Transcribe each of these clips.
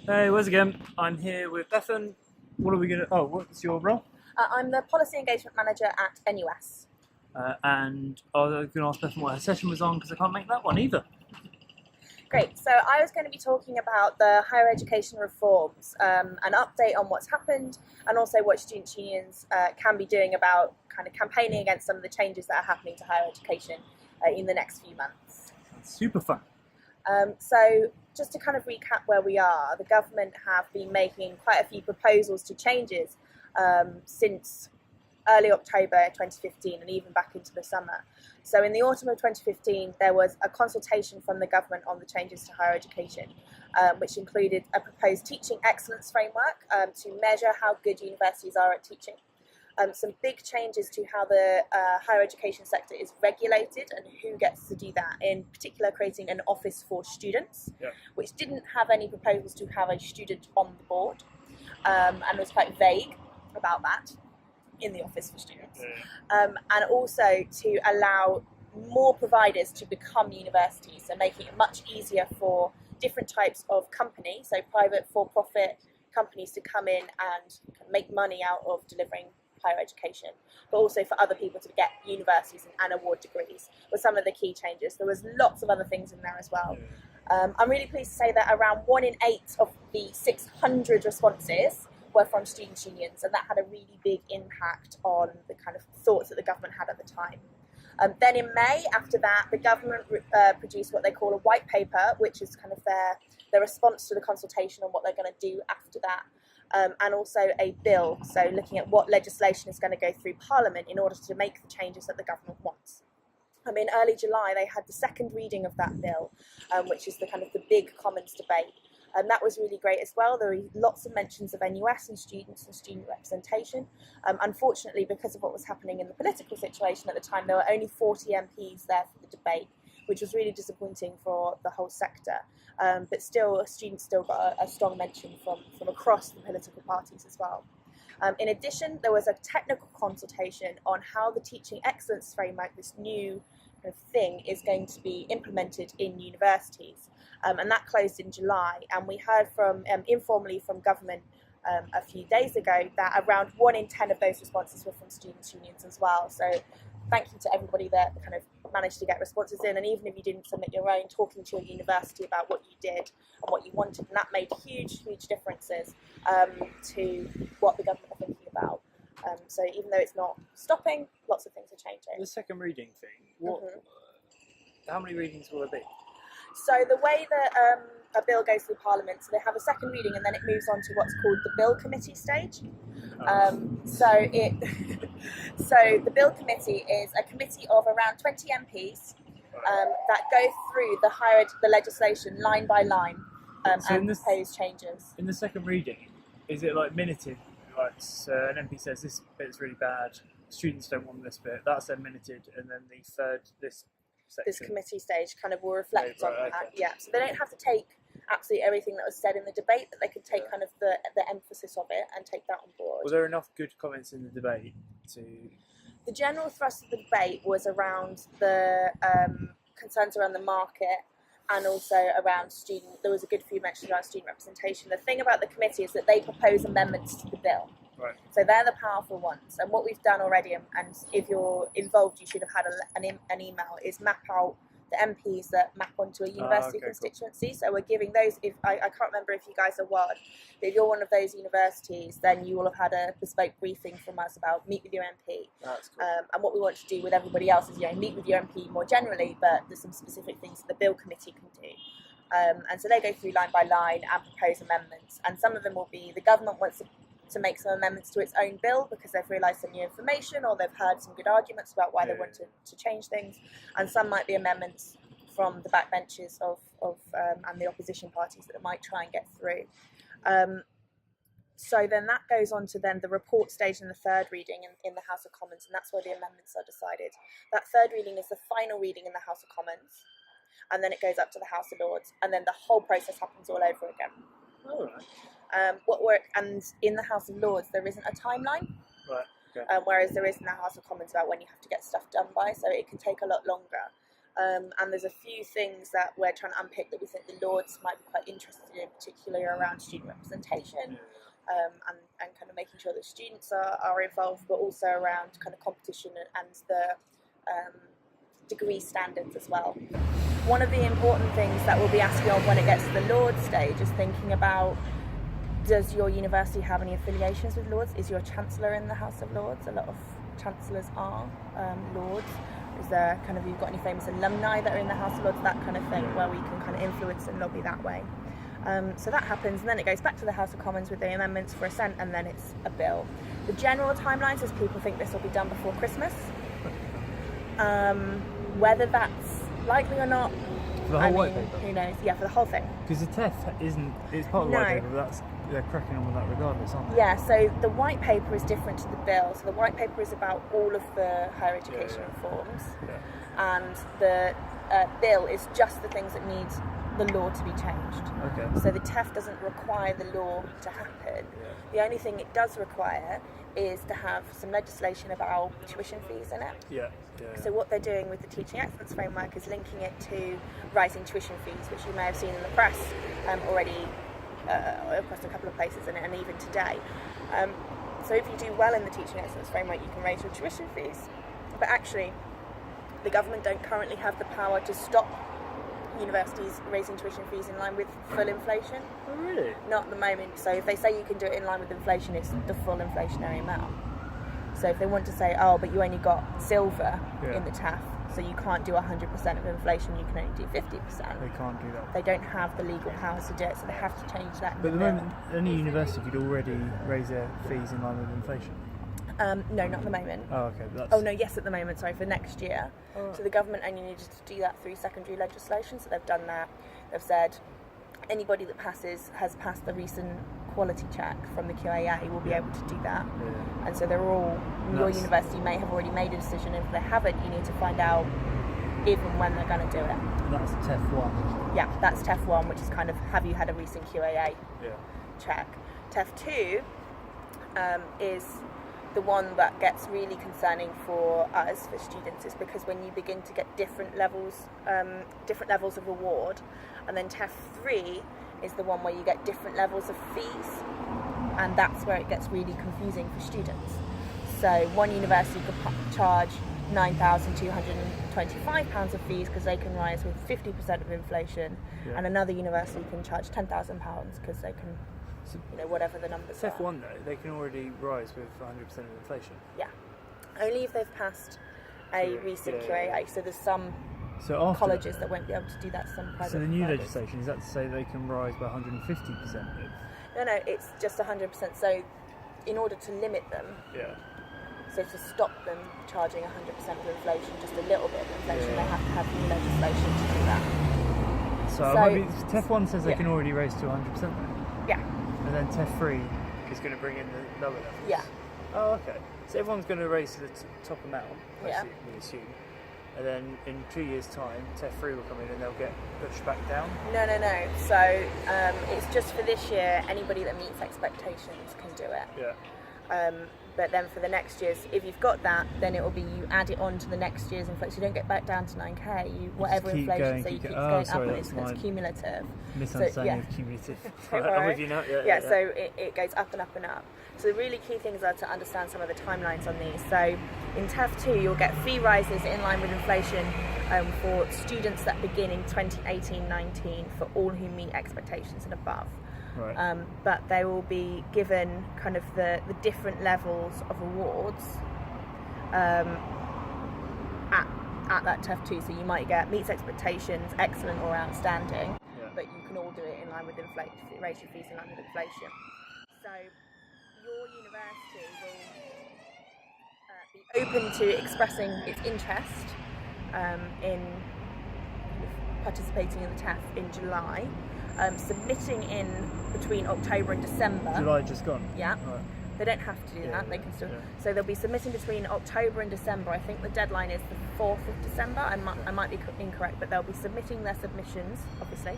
Hey, once again, I'm here with Bethan. What are we going to... Oh, what's your role? I'm the Policy Engagement Manager at NUS. And I was going to ask Bethan what her session was on because I can't make that one either. Great, so I was going to be talking about the higher education reforms, an update on what's happened, and also what students' unions can be doing about kind of campaigning against some of the changes that are happening to higher education in the next few months. That's super fun. So just to kind of recap where we are, the government have been making quite a few proposals to changes since early October 2015 and even back into the summer. So in the autumn of 2015, there was a consultation from the government on the changes to higher education, which included a proposed teaching excellence framework to measure how good universities are at teaching. Some big changes to how the higher education sector is regulated and who gets to do that, in particular creating an office for students, which didn't have any proposals to have a student on the board, and was quite vague about that in the office for students, and also to allow more providers to become universities, so making it much easier for different types of companies, so private for-profit companies, to come in and make money out of delivering higher education, but also for other people to get universities and award degrees were some of the key changes. There was lots of other things in there as well. I'm really pleased to say that around 1 in 8 of the 600 responses were from students' unions, and that had a really big impact on the kind of thoughts that the government had at the time. Then in May, after that, the government produced what they call a white paper, which is kind of their response to the consultation on what they're going to do after that. And also a bill, so looking at what legislation is going to go through Parliament in order to make the changes that the government wants. In early July, they had the second reading of that bill, which is the kind of the big Commons debate. And that was really great as well. There were lots of mentions of NUS and students and student representation. Unfortunately, because of what was happening in the political situation at the time, there were only 40 MPs there for the debate, which was really disappointing for the whole sector. But still, students still got a strong mention from across the political parties as well. In addition, there was a technical consultation on how the teaching excellence framework, this new kind of thing, is going to be implemented in universities. And that closed in July. And we heard from informally from government a few days ago that around 1 in 10 of those responses were from students' unions as well. So thank you to everybody that kind of managed to get responses in, and even if you didn't submit your own, talking to your university about what you did and what you wanted, and that made huge differences to what the government are thinking about. So even though it's not stopping, lots of things are changing. The second reading thing, how many readings will there be? So the way that a bill goes through Parliament, so they have a second reading and then it moves on to what's called the bill committee stage. So the bill committee is a committee of around 20 MPs that go through the legislation line by line and propose changes. In the second reading, is it like minuted? Like an MP says this bit's really bad, students don't want this bit, that's then minuted, and then the third, this committee stage kind of will reflect on that. Yeah, so they don't have to take absolutely everything that was said in the debate, but they can take kind of the emphasis of it and take that on board. Was there enough good comments in the debate to... The general thrust of the debate was around the concerns around the market, and also around there was a good few mentions around student representation. The thing about the committee is that they propose amendments to the bill. Right. So they're the powerful ones. And what we've done already, and if you're involved, you should have had an email, is map out the MPs that map onto a university constituency. Cool. So we're giving those, I can't remember if you guys are one, but if you're one of those universities, then you will have had a bespoke briefing from us about meet with your MP. That's cool. And what we want to do with everybody else is, meet with your MP more generally, but there's some specific things that the bill committee can do. And so they go through line by line and propose amendments. And some of them will be, the government wants to make some amendments to its own bill because they've realised some new information or they've heard some good arguments about why they want to change things, and some might be amendments from the backbenchers and the opposition parties that it might try and get through. So then that goes on to then the report stage and the third reading in the House of Commons, and that's where the amendments are decided. That third reading is the final reading in the House of Commons, and then it goes up to the House of Lords, and then the whole process happens all over again. All right. And in the House of Lords there isn't a timeline, right, okay. Whereas there is in the House of Commons about when you have to get stuff done by, so it can take a lot longer. And there's a few things that we're trying to unpick that we think the Lords might be quite interested in, particularly around student representation, and kind of making sure that students are involved, but also around kind of competition and the degree standards as well. One of the important things that we'll be asking on when it gets to the Lords stage is thinking about, does your university have any affiliations with Lords? Is your Chancellor in the House of Lords? A lot of Chancellors are Lords. Is there kind of, you've got any famous alumni that are in the House of Lords, that kind of thing, where we can kind of influence and lobby that way. So that happens, and then it goes back to the House of Commons with the amendments for assent, and then it's a bill. The general timelines is people think this will be done before Christmas. Whether that's likely or not, For the whole white paper? who knows? Yeah, for the whole thing. Because the TEF it's part of the white paper, but they're cracking on with that regardless, aren't they? Yeah, so the white paper is different to the bill. So the white paper is about all of the higher education reforms, and the bill is just the things that need the law to be changed. Okay. So the TEF doesn't require the law to happen. The only thing it does require is to have some legislation about tuition fees in it. So what they're doing with the Teaching Excellence Framework is linking it to rising tuition fees, which you may have seen in the press already across a couple of places, and even today. So if you do well in the Teaching Excellence Framework, you can raise your tuition fees. But actually, the government don't currently have the power to stop universities raising tuition fees in line with full inflation. Oh, really? Not at the moment. So if they say you can do it in line with inflation, it's the full inflationary amount. So if they want to say, oh, but you only got silver in the TEF, so you can't do 100% of inflation, you can only do 50%. They can't do that. They don't have the legal powers to do it, so they have to change that. But at the moment, any university could already raise their fees in line with inflation. No, not at the moment. Oh, okay. Yes, at the moment, sorry, for next year. So the government only needed to do that through secondary legislation, so they've done that. They've said anybody that has passed the recent quality check from the QAA will be able to do that. And so they're all, your university may have already made a decision, and if they haven't, you need to find out even when they're going to do it. And that's TEF 1. Yeah, that's TEF 1, which is kind of, have you had a recent QAA check? TEF 2 is the one that gets really concerning for us, for students, is because when you begin to get different levels of reward, and then TEF 3 is the one where you get different levels of fees, and that's where it gets really confusing for students. So one university could charge £9,225 of fees because they can rise with 50% of inflation, and another university can charge £10,000 because they can, whatever the numbers are. TEF 1 though, they can already rise with 100% of inflation. Yeah. Only if they've passed a recent QAA. So there's some colleges that won't be able to do that, some private. So the new legislation, is that to say they can rise by 150%? No, it's just 100%. So in order to limit them, so to stop them charging 100% of inflation, just a little bit of inflation, they have to have new legislation to do that. So TEF 1 says they can already raise to 100% then? Yeah. And then TEF 3 is going to bring in the lower levels? Yeah. Oh, okay. So everyone's going to raise to the top amount, we assume. And then in 2 years' time, TEF 3 will come in and they'll get pushed back down? No. So it's just for this year, anybody that meets expectations can do it. But then for the next years, if you've got that, then it will be you add it on to the next year's inflation. So you don't get back down to 9k, whatever inflation, so you keep going up, and it's cumulative. Misunderstanding of cumulative. I'm with you now. So it goes up and up and up. So the really key things are to understand some of the timelines on these. So in TEF 2, you'll get fee rises in line with inflation for students that begin in 2018-19 for all who meet expectations and above. Right. But they will be given kind of the different levels of awards at that TEF 2. So you might get meets expectations, excellent or outstanding, but you can all do it in line with inflation, raise your fees in line with inflation. So your university will be open to expressing its interest in participating in the TEF in July. Submitting in between October and December. July just gone? Yeah. Right. They don't have to do that. They can still. So they'll be submitting between October and December. I think the deadline is the 4th of December. I might be incorrect, but they'll be submitting their submissions, obviously,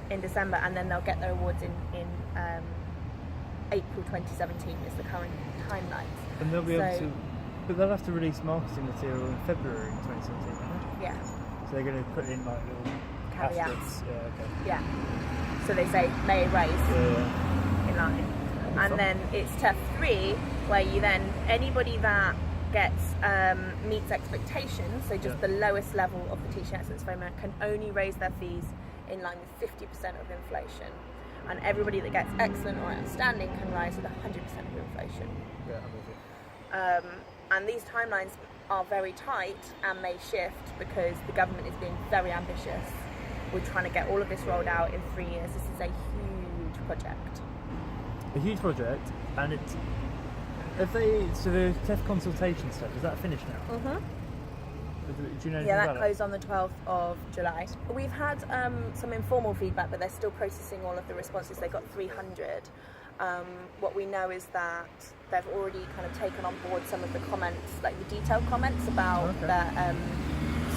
in December, and then they'll get their awards in April 2017 is the current timeline. And they'll be able to But they'll have to release marketing material in February 2017, won't they? Yeah. So they're going to put in like little Caveats. asterisks. Yeah, okay. Yeah. So they say may raise in line. And then it's TEF 3, where you then, anybody that gets meets expectations, so just the lowest level of the Teaching Excellence Framework, can only raise their fees in line with 50% of inflation. And everybody that gets excellent or outstanding can rise with 100% of inflation. Yeah, I'm with you. And these timelines are very tight and may shift because the government is being very ambitious. We're trying to get all of this rolled out in 3 years. This is a huge project. A huge project, and it's. So the TEF consultation stuff, is that finished now? Mm-hmm. Do you know anything Yeah, that about closed on the 12th of July. We've had some informal feedback, but they're still processing all of the responses. They got 300. What we know is that they've already kind of taken on board some of the comments, like the detailed comments about that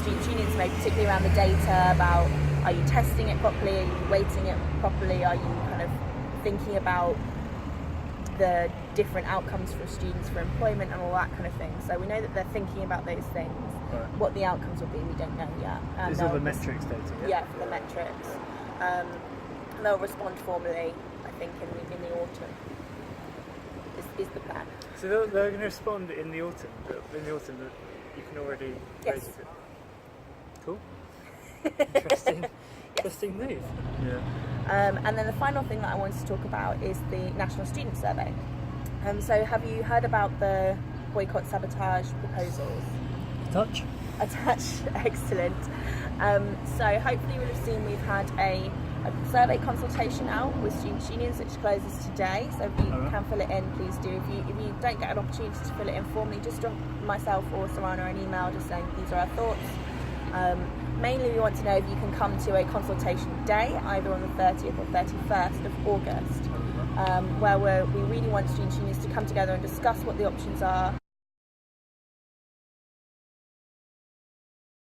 students' unions made, particularly around the data, about are you testing it properly, are you weighting it properly, are you kind of thinking about the different outcomes for students for employment and all that kind of thing. So we know that they're thinking about those things. Right. What the outcomes will be, we don't know yet. It's all the metrics data, yeah? Yeah, for the metrics. They'll respond formally, I think, in the autumn, is the plan. So they're going to respond in the autumn, but in the autumn that you can already raise it. Cool. Interesting move. Yeah. And then the final thing that I wanted to talk about is the National Student Survey. So have you heard about the boycott sabotage proposals? Touch. Excellent. So hopefully you'll have seen we've had a survey consultation out with students' unions, which closes today. So if you can fill it in, please do. If you don't get an opportunity to fill it in formally, just drop myself or Sarana an email just saying these are our thoughts. Mainly we want to know if you can come to a consultation day, either on the 30th or 31st of August, where we really want students' unions to come together and discuss what the options are.